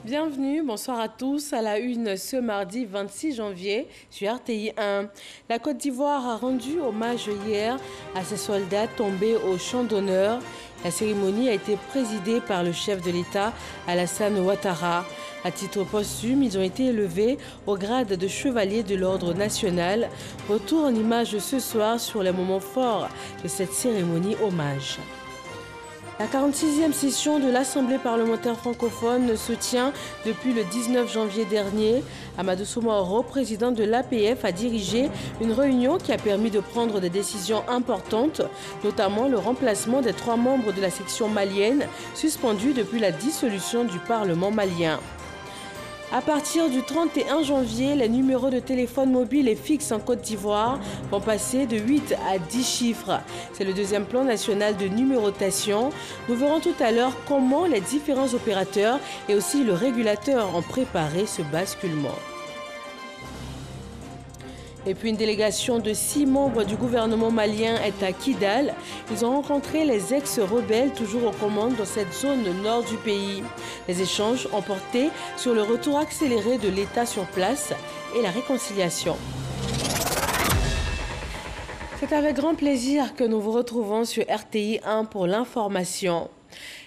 Bienvenue, bonsoir à tous. À la une ce mardi 26 janvier sur RTI 1. La Côte d'Ivoire a rendu hommage hier à ses soldats tombés au champ d'honneur. La cérémonie a été présidée par le chef de l'État, Alassane Ouattara. À titre posthume, ils ont été élevés au grade de chevalier de l'ordre national. Retour en image ce soir sur les moments forts de cette cérémonie hommage. La 46e session de l'Assemblée parlementaire francophone se tient depuis le 19 janvier dernier. Amadou Soumaoro, président de l'APF, a dirigé une réunion qui a permis de prendre des décisions importantes, notamment le remplacement des 3 membres de la section malienne, suspendus depuis la dissolution du Parlement malien. À partir du 31 janvier, les numéros de téléphone mobile et fixe en Côte d'Ivoire vont passer de 8 à 10 chiffres. C'est le deuxième plan national de numérotation. Nous verrons tout à l'heure comment les différents opérateurs et aussi le régulateur ont préparé ce basculement. Et puis une délégation de 6 membres du gouvernement malien est à Kidal. Ils ont rencontré les ex-rebelles toujours aux commandes dans cette zone nord du pays. Les échanges ont porté sur le retour accéléré de l'État sur place et la réconciliation. C'est avec grand plaisir que nous vous retrouvons sur RTI 1 pour l'information.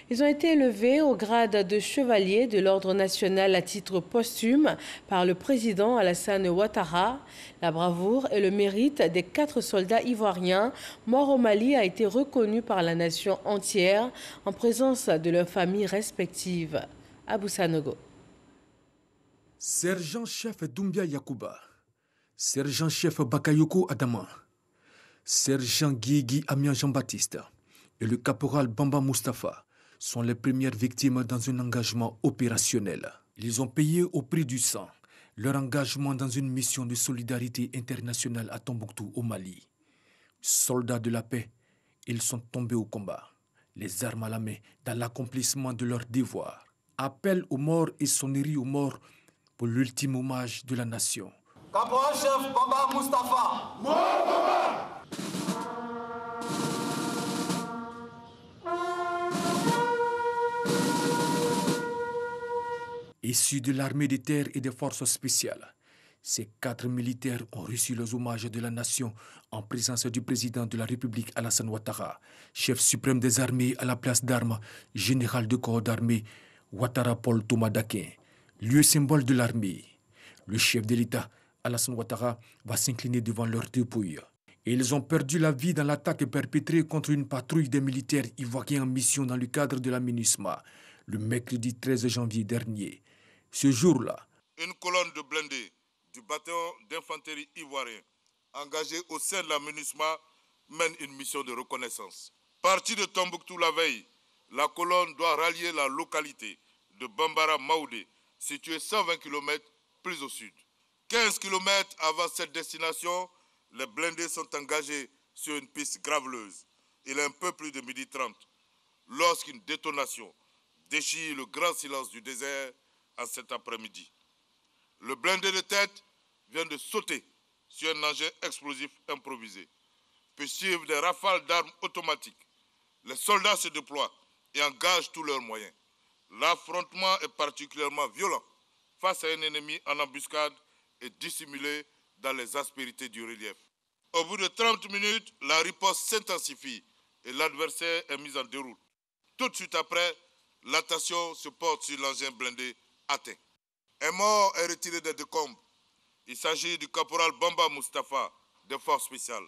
Ils ont été élevés au grade de chevalier de l'ordre national à titre posthume par le président Alassane Ouattara. La bravoure et le mérite des 4 soldats ivoiriens morts au Mali a été reconnu par la nation entière en présence de leurs familles respectives. Abou Sanogo. Sergent-chef Doumbia Yakuba, sergent-chef Bakayoko Adama, sergent Guigui Amian Jean-Baptiste et le caporal Bamba Mustapha sont les premières victimes dans un engagement opérationnel. Ils ont payé au prix du sang leur engagement dans une mission de solidarité internationale à Tombouctou, au Mali. Soldats de la paix, ils sont tombés au combat, les armes à la main, dans l'accomplissement de leur devoir. Appel aux morts et sonnerie aux morts pour l'ultime hommage de la nation. Caporal-chef Bamba Mustapha. Mort Bamba. Issus de l'armée des terres et des forces spéciales, ces 4 militaires ont reçu les hommages de la nation en présence du président de la République Alassane Ouattara, chef suprême des armées à la place d'armes, général de corps d'armée Ouattara Paul Thomas Dakin, lieu symbole de l'armée. Le chef de l'État, Alassane Ouattara, va s'incliner devant leurs dépouilles. Et ils ont perdu la vie dans l'attaque perpétrée contre une patrouille des militaires ivoiriens en mission dans le cadre de la MINUSMA, le mercredi 13 janvier dernier. Ce jour-là, une colonne de blindés du bataillon d'infanterie ivoirien engagée au sein de la MINUSMA mène une mission de reconnaissance. Partie de Tombouctou la veille, la colonne doit rallier la localité de Bambara Maoudé, située 120 km plus au sud. 15 km avant cette destination, les blindés sont engagés sur une piste graveleuse. Il est un peu plus de 12h30 lorsqu'une détonation déchire le grand silence du désert en cet après-midi. Le blindé de tête vient de sauter sur un engin explosif improvisé. Puis suivre des rafales d'armes automatiques. Les soldats se déploient et engagent tous leurs moyens. L'affrontement est particulièrement violent face à un ennemi en embuscade et dissimulé dans les aspérités du relief. Au bout de 30 minutes, la riposte s'intensifie et l'adversaire est mis en déroute. Tout de suite après, l'attention se porte sur l'engin blindé atteint. Un mort est retiré des décombres. Il s'agit du caporal Bamba Mustapha des forces spéciales,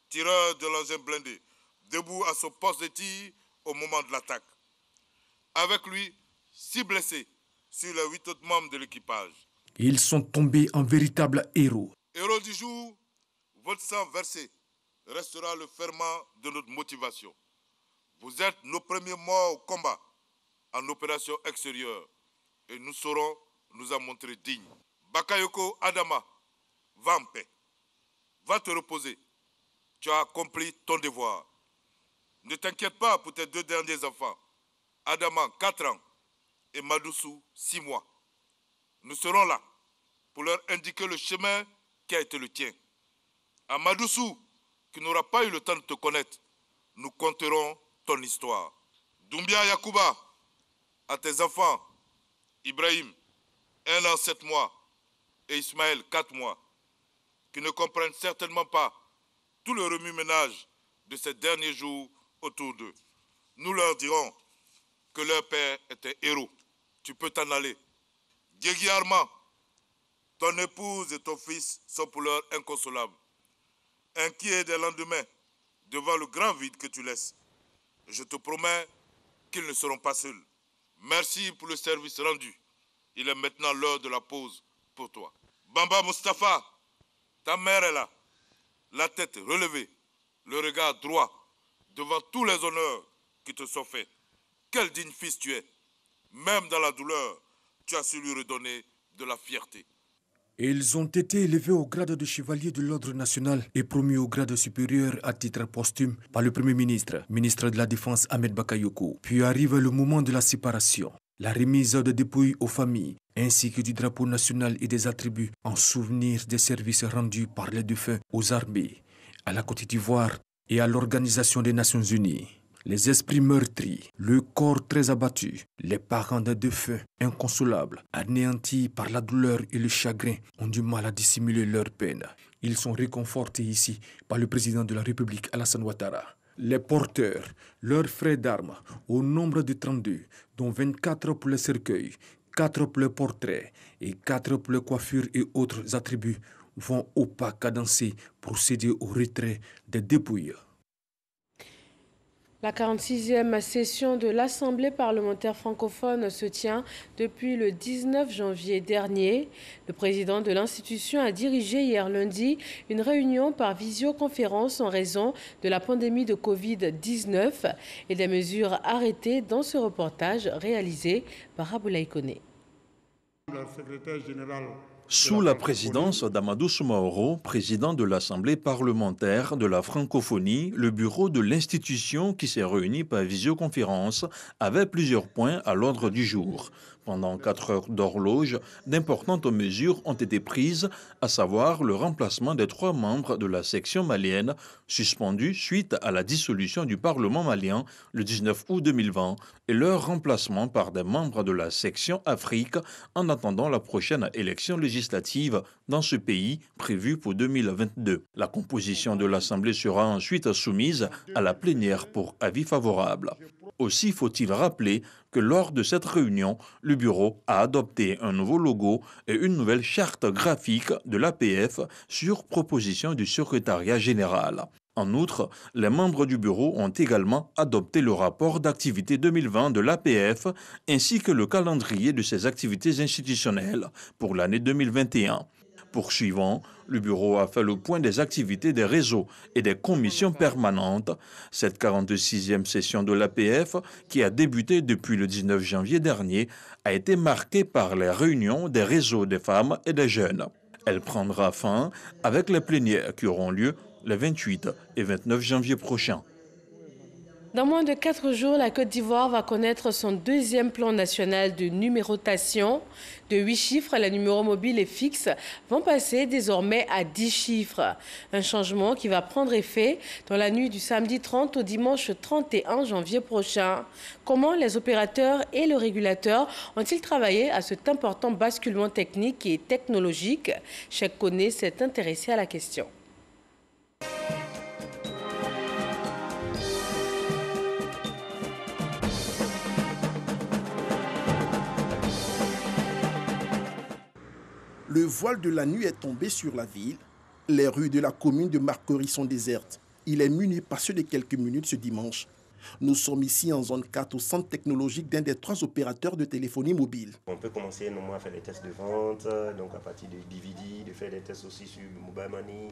tireur de l'engin blindé, debout à son poste de tir au moment de l'attaque. Avec lui, 6 blessés sur les 8 autres membres de l'équipage. Ils sont tombés en véritables héros. Héros du jour, votre sang versé restera le ferment de notre motivation. Vous êtes nos premiers morts au combat, en opération extérieure, et nous saurons nous en montrer dignes. Bakayoko Adama, va en paix. Va te reposer. Tu as accompli ton devoir. Ne t'inquiète pas pour tes 2 derniers enfants. Adama, 4 ans, et Madoussou, 6 mois. Nous serons là pour leur indiquer le chemin qui a été le tien. À Madoussou, qui n'aura pas eu le temps de te connaître, nous compterons ton histoire. Doumbia Yakuba, à tes enfants, Ibrahim, 1 an 7 mois et Ismaël 4 mois, qui ne comprennent certainement pas tout le remue-ménage de ces derniers jours autour d'eux. Nous leur dirons que leur père est un héros. Tu peux t'en aller. Diegui Armand, ton épouse et ton fils sont pour l'heure inconsolables, inquiets des lendemains devant le grand vide que tu laisses. Je te promets qu'ils ne seront pas seuls. Merci pour le service rendu. Il est maintenant l'heure de la pause pour toi. Bamba Mustapha, ta mère est là, la tête relevée, le regard droit, devant tous les honneurs qui te sont faits. Quel digne fils tu es. Même dans la douleur, tu as su lui redonner de la fierté. Et ils ont été élevés au grade de chevalier de l'ordre national et promus au grade supérieur à titre posthume par le Premier ministre, ministre de la Défense Ahmed Bakayoko. Puis arrive le moment de la séparation, la remise de dépouilles aux familles, ainsi que du drapeau national et des attributs en souvenir des services rendus par les défunts aux armées, à la Côte d'Ivoire et à l'Organisation des Nations Unies. Les esprits meurtris, le corps très abattu, les parents des défunts inconsolables, anéantis par la douleur et le chagrin, ont du mal à dissimuler leur peine. Ils sont réconfortés ici par le président de la République, Alassane Ouattara. Les porteurs, leurs frais d'armes, au nombre de 32, dont 24 pour les cercueils, 4 pour les portraits et 4 pour les coiffures et autres attributs, vont au pas cadencé procéder au retrait des dépouilles. La 46e session de l'Assemblée parlementaire francophone se tient depuis le 19 janvier dernier. Le président de l'institution a dirigé hier lundi une réunion par visioconférence en raison de la pandémie de Covid-19 et des mesures arrêtées dans ce reportage réalisé par Aboulaye Koné. Le secrétaire général Sous la présidence d'Amadou Soumaoro, président de l'Assemblée parlementaire de la francophonie, le bureau de l'institution qui s'est réuni par visioconférence avait plusieurs points à l'ordre du jour. Pendant 4 heures d'horloge, d'importantes mesures ont été prises, à savoir le remplacement des 3 membres de la section malienne, suspendus suite à la dissolution du Parlement malien le 19 août 2020, et leur remplacement par des membres de la section Afrique en attendant la prochaine élection législative dans ce pays prévue pour 2022. La composition de l'Assemblée sera ensuite soumise à la plénière pour avis favorable. Aussi faut-il rappeler que lors de cette réunion, le bureau a adopté un nouveau logo et une nouvelle charte graphique de l'APF sur proposition du secrétariat général. En outre, les membres du bureau ont également adopté le rapport d'activité 2020 de l'APF ainsi que le calendrier de ses activités institutionnelles pour l'année 2021. Poursuivant, le bureau a fait le point des activités des réseaux et des commissions permanentes. Cette 46e session de l'APF, qui a débuté depuis le 19 janvier dernier, a été marquée par les réunions des réseaux des femmes et des jeunes. Elle prendra fin avec les plénières qui auront lieu les 28 et 29 janvier prochains. Dans moins de 4 jours, la Côte d'Ivoire va connaître son 2e plan national de numérotation. De 8 chiffres, les numéros mobiles et fixes vont passer désormais à 10 chiffres. Un changement qui va prendre effet dans la nuit du samedi 30 au dimanche 31 janvier prochain. Comment les opérateurs et le régulateur ont-ils travaillé à cet important basculement technique et technologique? Cheikh Koné s'est intéressé à la question. Le voile de la nuit est tombé sur la ville. Les rues de la commune de Marcory sont désertes. Il est minuit passé de quelques minutes ce dimanche. Nous sommes ici en zone 4 au centre technologique d'un des 3 opérateurs de téléphonie mobile. On peut commencer normalement à faire des tests de vente, donc à partir de DVD, de faire des tests aussi sur Mobile Money,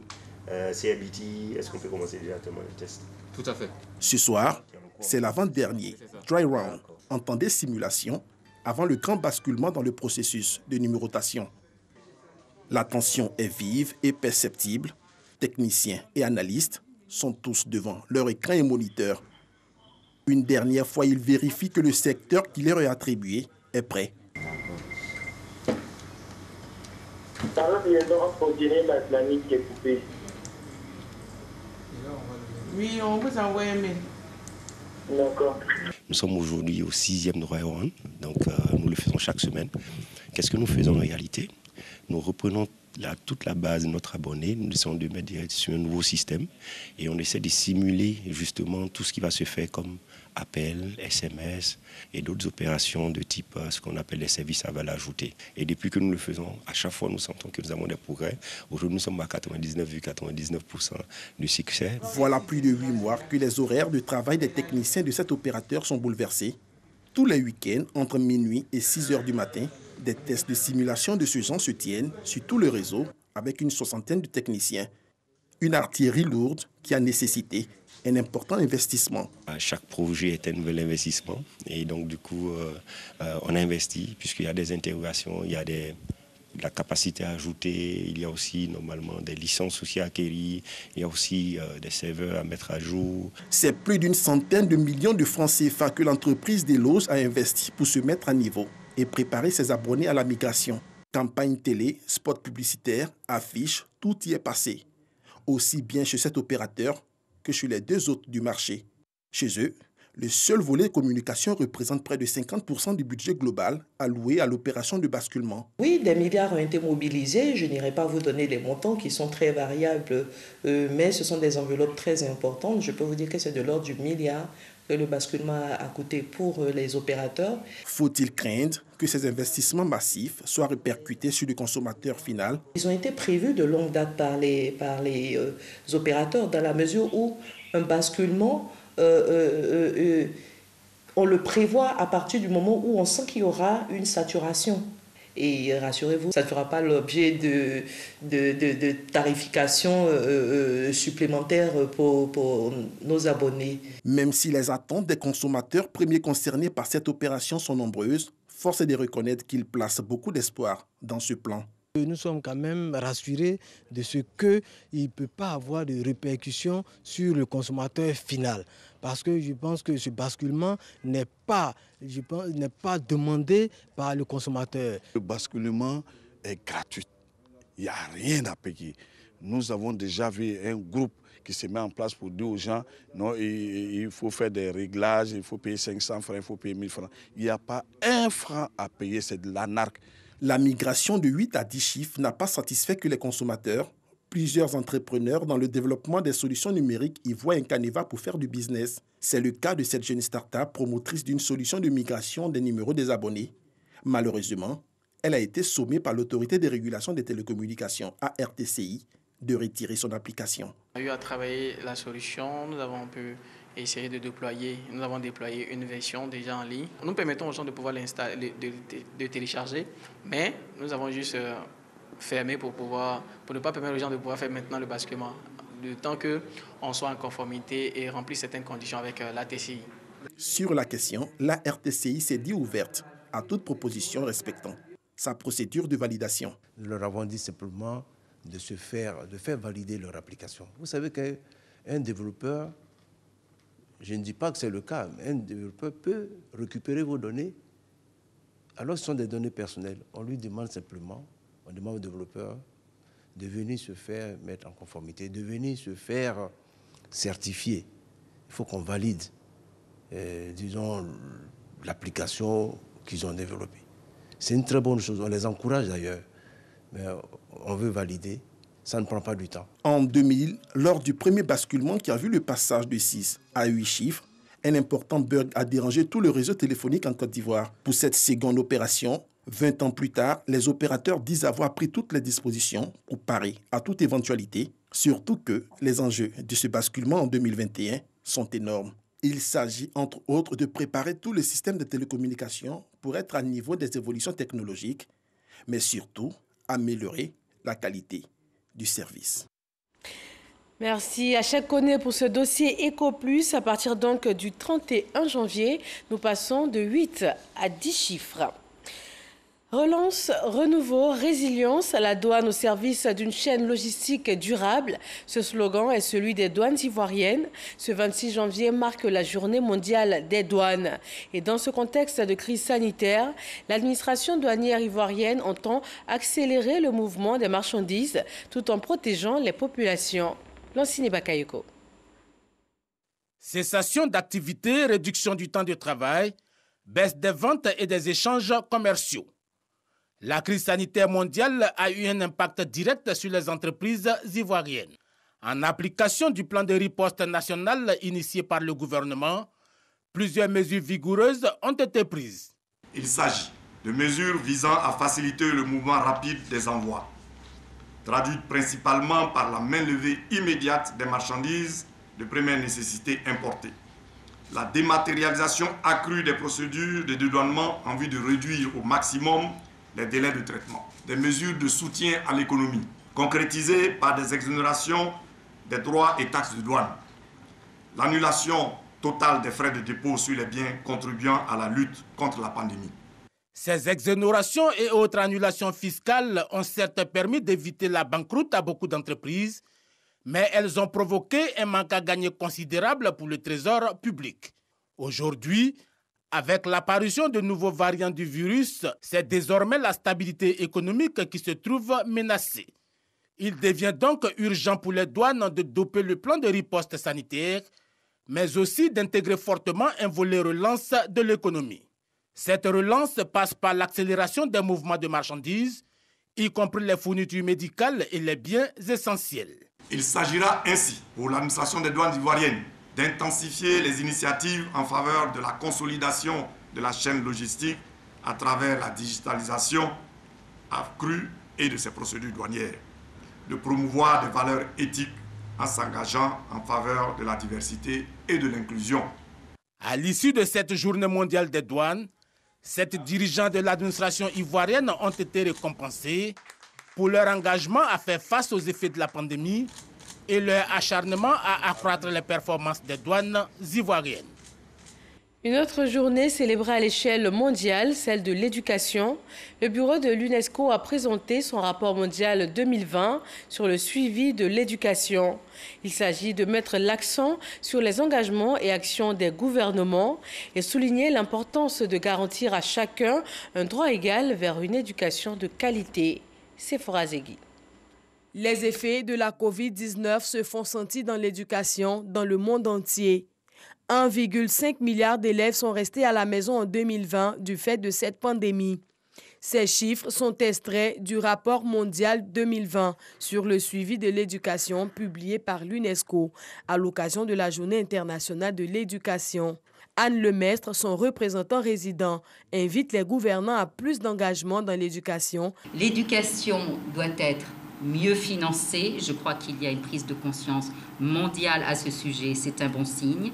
CRBT. Est-ce qu'on peut commencer directement les tests? Tout à fait. Ce soir, c'est l'avant-dernier, Dry Round, en temps des simulations, avant le grand basculement dans le processus de numérotation. La tension est vive et perceptible. Techniciens et analystes sont tous devant leur écran et moniteur. Une dernière fois, ils vérifient que le secteur qui leur est attribué est prêt. Oui, on vous envoie un mail. D'accord. Nous sommes aujourd'hui au 6e Dry Round, donc nous le faisons chaque semaine. Qu'est-ce que nous faisons en réalité? Nous reprenons toute la base de notre abonné, nous essayons de mettre sur un nouveau système et on essaie de simuler justement tout ce qui va se faire comme appels, SMS et d'autres opérations de type ce qu'on appelle les services à valeur ajoutée. Et depuis que nous le faisons, à chaque fois nous sentons que nous avons des progrès. Aujourd'hui nous sommes à 99,99% de succès. Voilà plus de 8 mois que les horaires de travail des techniciens de cet opérateur sont bouleversés. Tous les week-ends, entre minuit et 6 heures du matin, des tests de simulation de ce genre se tiennent sur tout le réseau avec une soixantaine de techniciens. Une artillerie lourde qui a nécessité un important investissement. Chaque projet est un nouvel investissement et donc du coup on a investi puisqu'il y a des interrogations, il y a de la capacité à ajouter, il y a aussi normalement des licences aussi à acquérir, il y a aussi des serveurs à mettre à jour. C'est plus d'une centaine de millions de francs CFA que l'entreprise Deloge a investi pour se mettre à niveau et préparer ses abonnés à la migration. Campagne télé, spots publicitaires, affiches, tout y est passé. Aussi bien chez cet opérateur que chez les deux autres du marché. Chez eux, le seul volet communication représente près de 50% du budget global alloué à l'opération de basculement. Oui, des milliards ont été mobilisés. Je n'irai pas vous donner les montants qui sont très variables, mais ce sont des enveloppes très importantes. Je peux vous dire que c'est de l'ordre du milliard que le basculement a coûté pour les opérateurs. Faut-il craindre que ces investissements massifs soient répercutés sur le consommateur final? Ils ont été prévus de longue date par les opérateurs dans la mesure où un basculement, on le prévoit à partir du moment où on sent qu'il y aura une saturation. Et rassurez-vous, ça ne fera pas l'objet de tarification supplémentaire pour nos abonnés. Même si les attentes des consommateurs premiers concernés par cette opération sont nombreuses, force est de reconnaître qu'ils placent beaucoup d'espoir dans ce plan. Nous sommes quand même rassurés de ce qu'il ne peut pas avoir de répercussions sur le consommateur final. Parce que je pense que ce basculement n'est pas demandé par le consommateur. Le basculement est gratuit. Il n'y a rien à payer. Nous avons déjà vu un groupe qui se met en place pour dire aux gens non, il faut faire des réglages, il faut payer 500 francs, il faut payer 1000 francs. Il n'y a pas un franc à payer, c'est de l'anarque. La migration de 8 à 10 chiffres n'a pas satisfait que les consommateurs. Plusieurs entrepreneurs dans le développement des solutions numériques y voient un canevas pour faire du business. C'est le cas de cette jeune start-up promotrice d'une solution de migration des numéros des abonnés. Malheureusement, elle a été sommée par l'autorité de régulation des télécommunications, ARTCI, de retirer son application. On a eu à travailler la solution, nous avons pu essayer de déployer, nous avons déployé une version déjà en ligne. Nous permettons aux gens de pouvoir l'installer, de télécharger, mais nous avons juste fermé pour ne pas permettre aux gens de pouvoir faire maintenant le basculement, le temps qu'on soit en conformité et remplir certaines conditions avec l'ARTCI. Sur la question, la RTCI s'est dit ouverte à toute proposition respectant sa procédure de validation. Nous leur avons dit simplement de faire valider leur application. Vous savez qu'un développeur, je ne dis pas que c'est le cas, mais un développeur peut récupérer vos données. Alors ce sont des données personnelles. On lui demande simplement, on demande au développeur de venir se faire mettre en conformité, de venir se faire certifier. Il faut qu'on valide, disons, l'application qu'ils ont développée. C'est une très bonne chose, on les encourage d'ailleurs, mais on veut valider, ça ne prend pas du temps. En 2000, lors du premier basculement qui a vu le passage de 6 à 8 chiffres, un important bug a dérangé tout le réseau téléphonique en Côte d'Ivoire. Pour cette seconde opération, 20 ans plus tard, les opérateurs disent avoir pris toutes les dispositions pour parer à toute éventualité, surtout que les enjeux de ce basculement en 2021 sont énormes. Il s'agit entre autres de préparer tout le système de télécommunications pour être à niveau des évolutions technologiques, mais surtout améliorer la qualité du service. Merci à Chakone pour ce dossier EcoPlus. À partir donc du 31 janvier, nous passons de 8 à 10 chiffres. Relance, renouveau, résilience, la douane au service d'une chaîne logistique durable. Ce slogan est celui des douanes ivoiriennes. Ce 26 janvier marque la journée mondiale des douanes. Et dans ce contexte de crise sanitaire, l'administration douanière ivoirienne entend accélérer le mouvement des marchandises tout en protégeant les populations. Lancine Bakayoko. Cessation d'activité, réduction du temps de travail, baisse des ventes et des échanges commerciaux. La crise sanitaire mondiale a eu un impact direct sur les entreprises ivoiriennes. En application du plan de riposte national initié par le gouvernement, plusieurs mesures vigoureuses ont été prises. Il s'agit de mesures visant à faciliter le mouvement rapide des envois, traduites principalement par la main-levée immédiate des marchandises de première nécessité importées, la dématérialisation accrue des procédures de dédouanement en vue de réduire au maximum les délais de traitement, des mesures de soutien à l'économie, concrétisées par des exonérations des droits et taxes de douane, l'annulation totale des frais de dépôt sur les biens contribuant à la lutte contre la pandémie. Ces exonérations et autres annulations fiscales ont certes permis d'éviter la banqueroute à beaucoup d'entreprises, mais elles ont provoqué un manque à gagner considérable pour le trésor public. Aujourd'hui, avec l'apparition de nouveaux variants du virus, c'est désormais la stabilité économique qui se trouve menacée. Il devient donc urgent pour les douanes de doper le plan de riposte sanitaire, mais aussi d'intégrer fortement un volet relance de l'économie. Cette relance passe par l'accélération des mouvements de marchandises, y compris les fournitures médicales et les biens essentiels. Il s'agira ainsi, pour l'administration des douanes ivoiriennes, d'intensifier les initiatives en faveur de la consolidation de la chaîne logistique à travers la digitalisation accrue et de ses procédures douanières, de promouvoir des valeurs éthiques en s'engageant en faveur de la diversité et de l'inclusion. À l'issue de cette journée mondiale des douanes, 7 dirigeants de l'administration ivoirienne ont été récompensés pour leur engagement à faire face aux effets de la pandémie et leur acharnement à accroître les performances des douanes ivoiriennes. Une autre journée célébrée à l'échelle mondiale, celle de l'éducation. Le bureau de l'UNESCO a présenté son rapport mondial 2020 sur le suivi de l'éducation. Il s'agit de mettre l'accent sur les engagements et actions des gouvernements et souligner l'importance de garantir à chacun un droit égal vers une éducation de qualité. Sephora Zegui. Les effets de la COVID-19 se font sentir dans l'éducation dans le monde entier. 1,5 milliard d'élèves sont restés à la maison en 2020 du fait de cette pandémie. Ces chiffres sont extraits du rapport mondial 2020 sur le suivi de l'éducation publié par l'UNESCO à l'occasion de la Journée internationale de l'éducation. Anne Lemestre, son représentant résident, invite les gouvernants à plus d'engagement dans l'éducation. L'éducation doit être mieux financée. Je crois qu'il y a une prise de conscience mondiale à ce sujet. C'est un bon signe.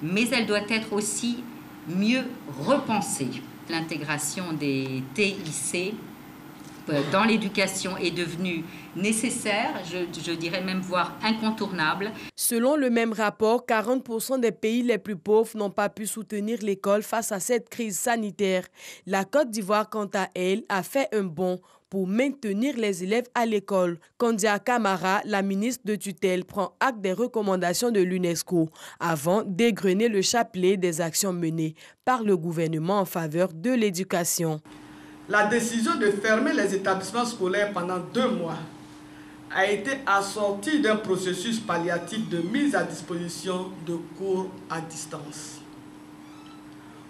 Mais elle doit être aussi mieux repensée. L'intégration des TIC dans l'éducation est devenue nécessaire, je dirais même voire incontournable. Selon le même rapport, 40% des pays les plus pauvres n'ont pas pu soutenir l'école face à cette crise sanitaire. La Côte d'Ivoire, quant à elle, a fait un bond pour maintenir les élèves à l'école. Kandia Kamara, la ministre de tutelle, prend acte des recommandations de l'UNESCO avant d'égrener le chapelet des actions menées par le gouvernement en faveur de l'éducation. La décision de fermer les établissements scolaires pendant 2 mois a été assortie d'un processus palliatif de mise à disposition de cours à distance.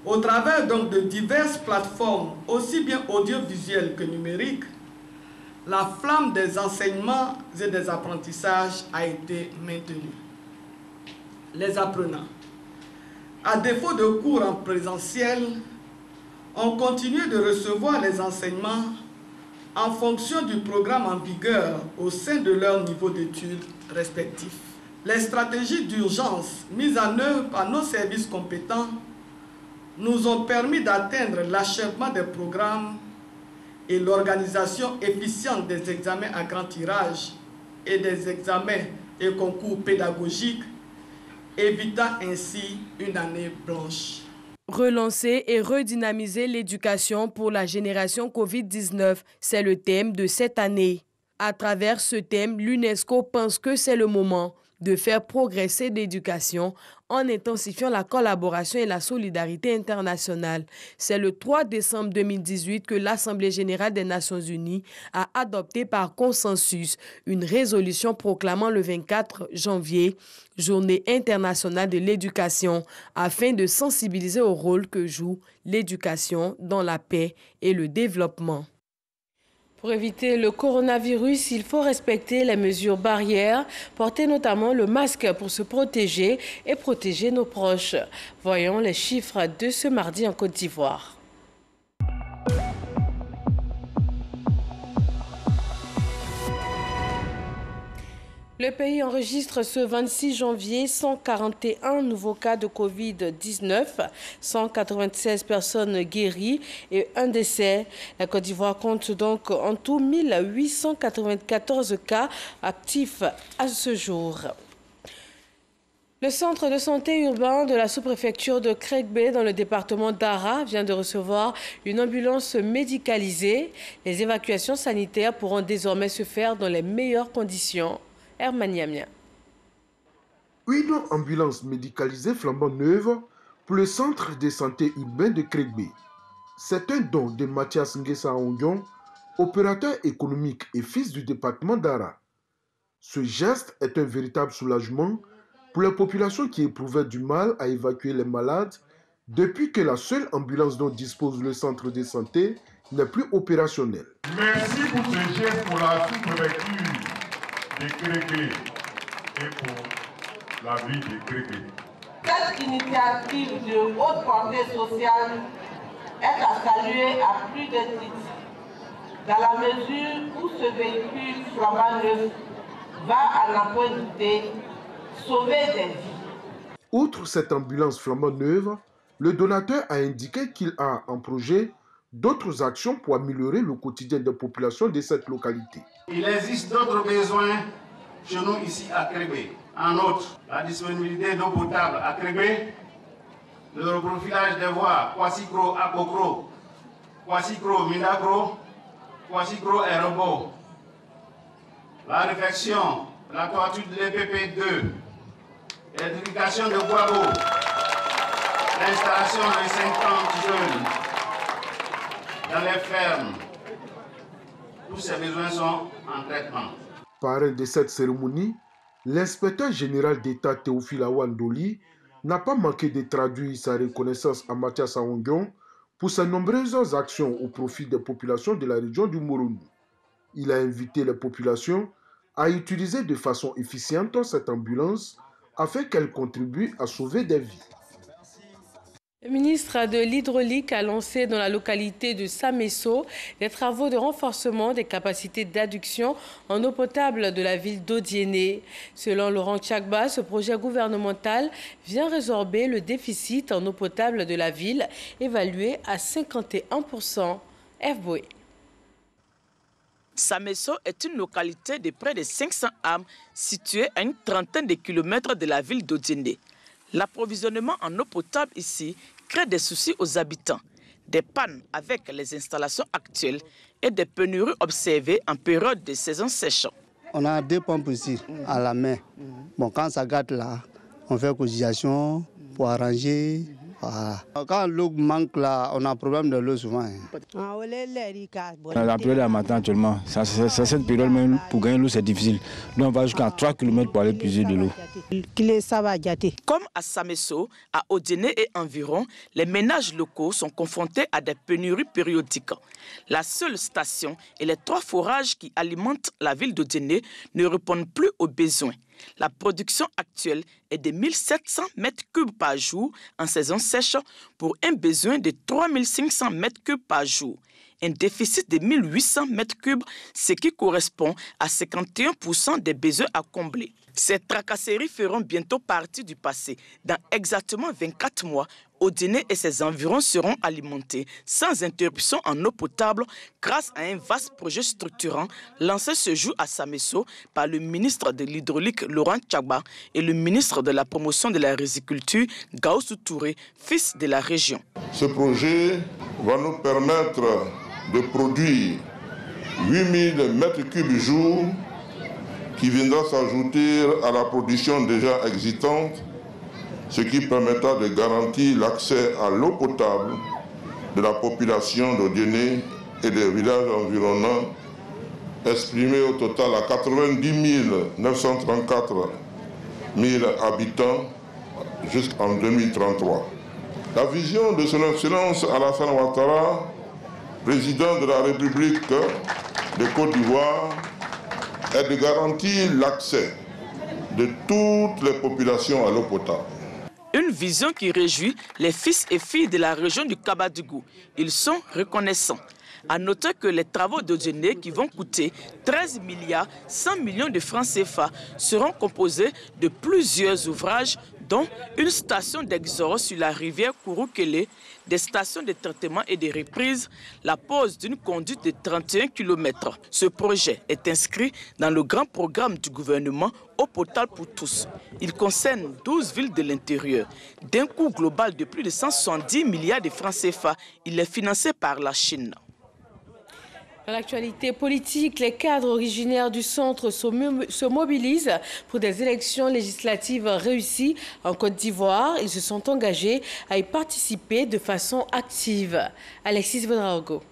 Au travers donc de diverses plateformes, aussi bien audiovisuelles que numériques, la flamme des enseignements et des apprentissages a été maintenue. Les apprenants, à défaut de cours en présentiel, ont continué de recevoir les enseignements en fonction du programme en vigueur au sein de leur niveau d'études respectifs. Les stratégies d'urgence mises en œuvre par nos services compétents nous ont permis d'atteindre l'achèvement des programmes et l'organisation efficiente des examens à grand tirage et des examens et concours pédagogiques, évitant ainsi une année blanche. Relancer et redynamiser l'éducation pour la génération COVID-19, c'est le thème de cette année. À travers ce thème, l'UNESCO pense que c'est le moment de faire progresser l'éducation en intensifiant la collaboration et la solidarité internationale. C'est le 3 décembre 2018 que l'Assemblée générale des Nations unies a adopté par consensus une résolution proclamant le 24 janvier Journée internationale de l'éducation afin de sensibiliser au rôle que joue l'éducation dans la paix et le développement. Pour éviter le coronavirus, il faut respecter les mesures barrières, porter notamment le masque pour se protéger et protéger nos proches. Voyons les chiffres de ce mardi en Côte d'Ivoire. Le pays enregistre ce 26 janvier 141 nouveaux cas de Covid-19, 196 personnes guéries et un décès. La Côte d'Ivoire compte donc en tout 1894 cas actifs à ce jour. Le centre de santé urbain de la sous-préfecture de Crégbé dans le département d'Ara vient de recevoir une ambulance médicalisée. Les évacuations sanitaires pourront désormais se faire dans les meilleures conditions. Hermaniamia. Une ambulance médicalisée flambant neuve pour le centre de santé urbain de Crégbé. C'est un don de Mathias Nguessa Ondion, opérateur économique et fils du département d'Ara. Ce geste est un véritable soulagement pour la population qui éprouvait du mal à évacuer les malades depuis que la seule ambulance dont dispose le centre de santé n'est plus opérationnelle. Merci pour ce geste pour la sous-préfecture de Crégbé et pour la ville de Crégbé. Cette initiative de haute portée sociale est à saluer à plus de titres, dans la mesure où ce véhicule flambant neuf va à n'en point douter sauver des vies. Outre cette ambulance flambant neuve, le donateur a indiqué qu'il a en projet d'autres actions pour améliorer le quotidien des populations de cette localité. Il existe d'autres besoins chez nous ici à Crégbé. En outre, la disponibilité d'eau potable à Crégbé, le reprofilage des voies Kwasi-Kro à Kokro, Kwasi-Kro Mindagro, Kwasi-Kro Aérobo, la réfection, la toiture de l'EPP2, l'éducation de Boabo, l'installation de 50 jeunes dans les fermes. Tous ces besoins sont en traitement. Parrain de cette cérémonie, l'inspecteur général d'État Théophile Awandoli n'a pas manqué de traduire sa reconnaissance à Mathias Aongion pour ses nombreuses actions au profit des populations de la région du Moronou. Il a invité les populations à utiliser de façon efficiente cette ambulance afin qu'elle contribue à sauver des vies. Le ministre de l'Hydraulique a lancé dans la localité de Samesso des travaux de renforcement des capacités d'adduction en eau potable de la ville d'Odiéné. Selon Laurent Tchagba, ce projet gouvernemental vient résorber le déficit en eau potable de la ville, évalué à 51%. FBOE. Samesso est une localité de près de 500 âmes située à une trentaine de kilomètres de la ville d'Odiéné. L'approvisionnement en eau potable ici crée des soucis aux habitants, des pannes avec les installations actuelles et des pénuries observées en période de saison sèche. On a 2 pompes ici à la main. Bon, quand ça gâte là, on fait cotisation pour arranger. Voilà. Quand l'eau manque là, on a un problème de l'eau souvent. La période matin actuellement, c'est cette période même pour gagner l'eau c'est difficile. Donc on va jusqu'à 3 km pour aller puiser de l'eau. Comme à Samesso, à Odiéné et environ, les ménages locaux sont confrontés à des pénuries périodiques. La seule station et les 3 forages qui alimentent la ville d'Odiéné ne répondent plus aux besoins. La production actuelle est de 1700 m3 par jour en saison sèche pour un besoin de 3500 m3 par jour. Un déficit de 1800 m3, ce qui correspond à 51% des besoins à combler. Ces tracasseries feront bientôt partie du passé. Dans exactement 24 mois, Odiéné et ses environs seront alimentés sans interruption en eau potable grâce à un vaste projet structurant lancé ce jour à Samesso par le ministre de l'Hydraulique Laurent Tchagba et le ministre de la Promotion de la Riziculture Gaoussou Touré, fils de la région. Ce projet va nous permettre de produire 8000 m3 jour qui viendra s'ajouter à la production déjà existante, ce qui permettra de garantir l'accès à l'eau potable de la population d'Odiéné et des villages environnants, exprimé au total à 90 934 000 habitants jusqu'en 2033. La vision de son Excellence Alassane Ouattara, président de la République, de Côte d'Ivoire est de garantir l'accès de toutes les populations à l'eau potable. Une vision qui réjouit les fils et filles de la région du Kabadougou. Ils sont reconnaissants. À noter que les travaux d'Odjené, qui vont coûter 13 milliards 100 millions de francs CFA, seront composés de plusieurs ouvrages, dont une station d'exore sur la rivière Kouroukele, des stations de traitement et de reprise, la pose d'une conduite de 31 km. Ce projet est inscrit dans le grand programme du gouvernement Eau potable pour tous. Il concerne 12 villes de l'intérieur. D'un coût global de plus de 170 milliards de francs CFA, il est financé par la Chine. Dans l'actualité politique, les cadres originaires du centre se mobilisent pour des élections législatives réussies en Côte d'Ivoire. Ils se sont engagés à y participer de façon active. Alexis Vodraogo.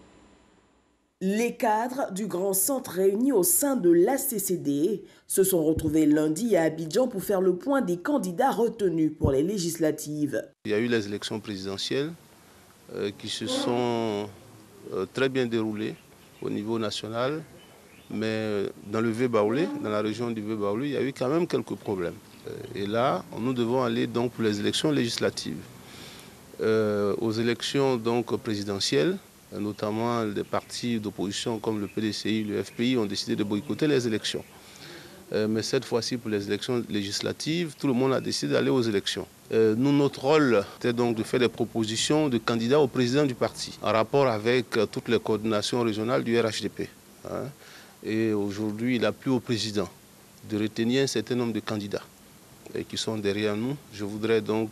Les cadres du grand centre réunis au sein de l'ACCD se sont retrouvés lundi à Abidjan pour faire le point des candidats retenus pour les législatives. Il y a eu les élections présidentielles qui se sont très bien déroulées au niveau national, mais dans le Vieux-Baoulé, dans la région du Vieux-Baoulé, il y a eu quand même quelques problèmes. Et là, nous devons aller donc pour les élections législatives. Aux élections donc présidentielles, notamment des partis d'opposition comme le PDCI, le FPI ont décidé de boycotter les élections. Mais cette fois-ci, pour les élections législatives, tout le monde a décidé d'aller aux élections. Nous, notre rôle était donc de faire des propositions de candidats au président du parti, en rapport avec toutes les coordinations régionales du RHDP. Et aujourd'hui, il a plu au président de retenir un certain nombre de candidats qui sont derrière nous. Je voudrais donc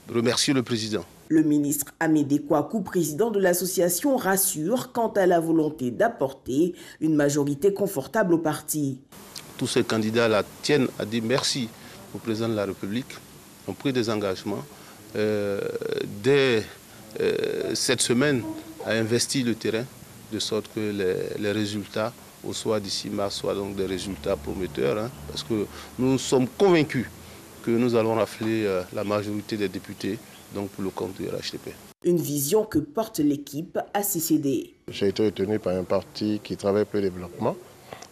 remercier le président. Le ministre Amédée Kouakou, président de l'association, rassure quant à la volonté d'apporter une majorité confortable au parti. Tous ces candidats-là tiennent à dire merci au président de la République, ont pris des engagements. Dès cette semaine, a investi le terrain, de sorte que les résultats, au soir d'ici mars, soient donc des résultats prometteurs, parce que nous sommes convaincus que nous allons rafler la majorité des députés donc pour le compte du RHDP. Une vision que porte l'équipe ACCD. J'ai été retenu par un parti qui travaille pour le développement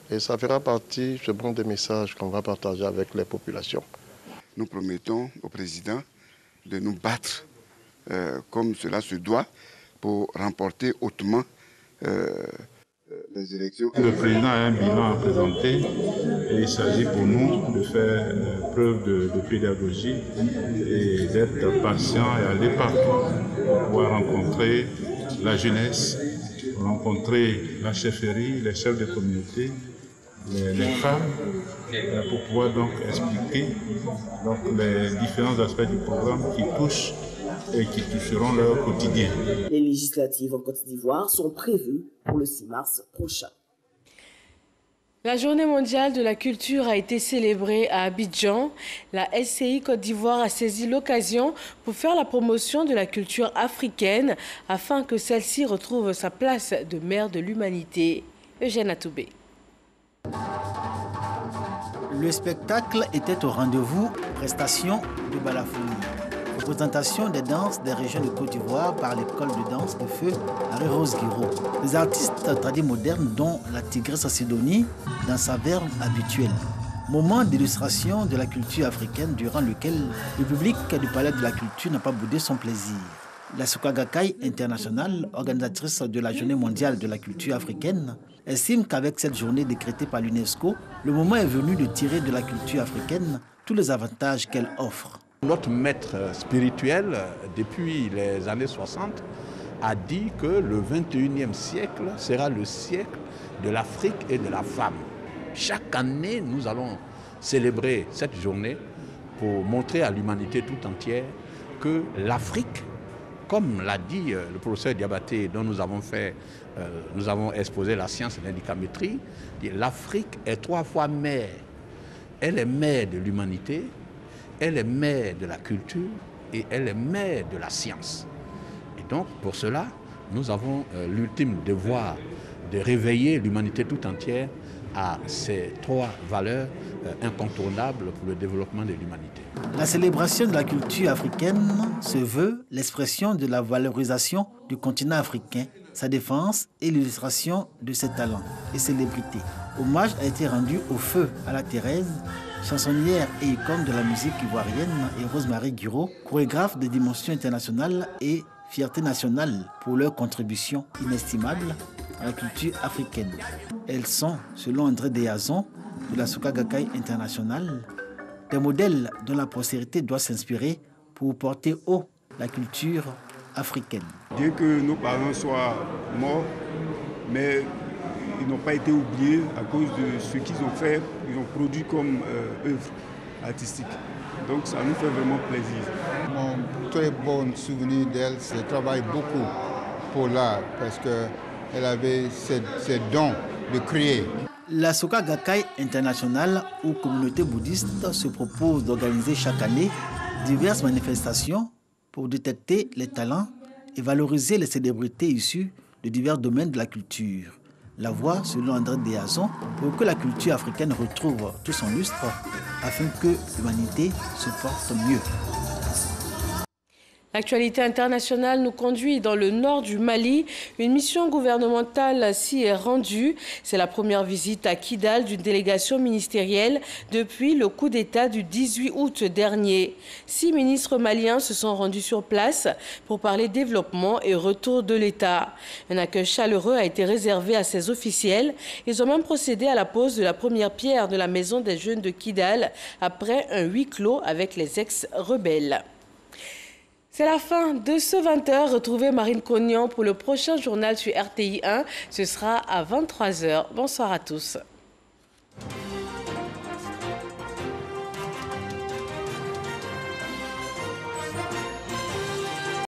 et ça fera partie, je prends des messages qu'on va partager avec les populations. Nous promettons au président de nous battre comme cela se doit pour remporter hautement les élections. Le président a un bilan à présenter et il s'agit pour nous de faire preuve de pédagogie et d'être patient et aller partout pour pouvoir rencontrer la jeunesse, rencontrer la chefferie, les chefs de communauté, les femmes, pour pouvoir donc expliquer donc, les différents aspects du programme qui touchent et qui toucheront leur quotidien. Les législatives en Côte d'Ivoire sont prévues pour le 6 mars prochain. La Journée mondiale de la culture a été célébrée à Abidjan. La SCI Côte d'Ivoire a saisi l'occasion pour faire la promotion de la culture africaine afin que celle-ci retrouve sa place de mère de l'humanité. Eugène Atoubé. Le spectacle était au rendez-vous, prestation de balafoni. Représentation des danses des régions de Côte d'Ivoire par l'école de danse de feu Rose Guiraud. Les artistes tradis modernes dont la tigresse Sidonie dans sa verve habituelle. Moment d'illustration de la culture africaine durant lequel le public du Palais de la Culture n'a pas boudé son plaisir. La Sukagakai International, organisatrice de la Journée mondiale de la culture africaine, estime qu'avec cette journée décrétée par l'UNESCO, le moment est venu de tirer de la culture africaine tous les avantages qu'elle offre. Notre maître spirituel, depuis les années 60, a dit que le 21e siècle sera le siècle de l'Afrique et de la femme. Chaque année, nous allons célébrer cette journée pour montrer à l'humanité tout entière que l'Afrique, comme l'a dit le professeur Diabaté, dont nous avons exposé la science et l'indicamétrie, l'Afrique est 3 fois mère. Elle est mère de l'humanité, elle est mère de la culture et elle est mère de la science. Et donc, pour cela, nous avons l'ultime devoir de réveiller l'humanité tout entière à ces 3 valeurs incontournables pour le développement de l'humanité. La célébration de la culture africaine se veut l'expression de la valorisation du continent africain sa défense et l'illustration de ses talents et célébrités. Hommage a été rendu au feu à la Thérèse, chansonnière et icône de la musique ivoirienne, et Rosemary Guiraud, chorégraphe de dimension internationale et fierté nationale pour leur contribution inestimable à la culture africaine. Elles sont, selon André Deyazon, de la Soka Gakkai International, des modèles dont la postérité doit s'inspirer pour porter haut la culture africaine. Bien que nos parents soient morts, mais ils n'ont pas été oubliés à cause de ce qu'ils ont fait, ils ont produit comme œuvre artistique. Donc ça nous fait vraiment plaisir. Mon très bon souvenir d'elle, c'est qu'elle travaille beaucoup pour l'art parce qu'elle avait ces dons de créer. La Soka Gakkai International ou communauté bouddhiste se propose d'organiser chaque année diverses manifestations pour détecter les talents et valoriser les célébrités issues de divers domaines de la culture. La voie, selon André Deyazon, pour que la culture africaine retrouve tout son lustre afin que l'humanité se porte mieux. L'actualité internationale nous conduit dans le nord du Mali. Une mission gouvernementale s'y est rendue. C'est la première visite à Kidal d'une délégation ministérielle depuis le coup d'État du 18 août dernier. 6 ministres maliens se sont rendus sur place pour parler développement et retour de l'État. Un accueil chaleureux a été réservé à ces officiels. Ils ont même procédé à la pose de la première pierre de la maison des jeunes de Kidal après un huis clos avec les ex-rebelles. C'est la fin de ce 20h. Retrouvez Marine Cognan pour le prochain journal sur RTI 1. Ce sera à 23h. Bonsoir à tous.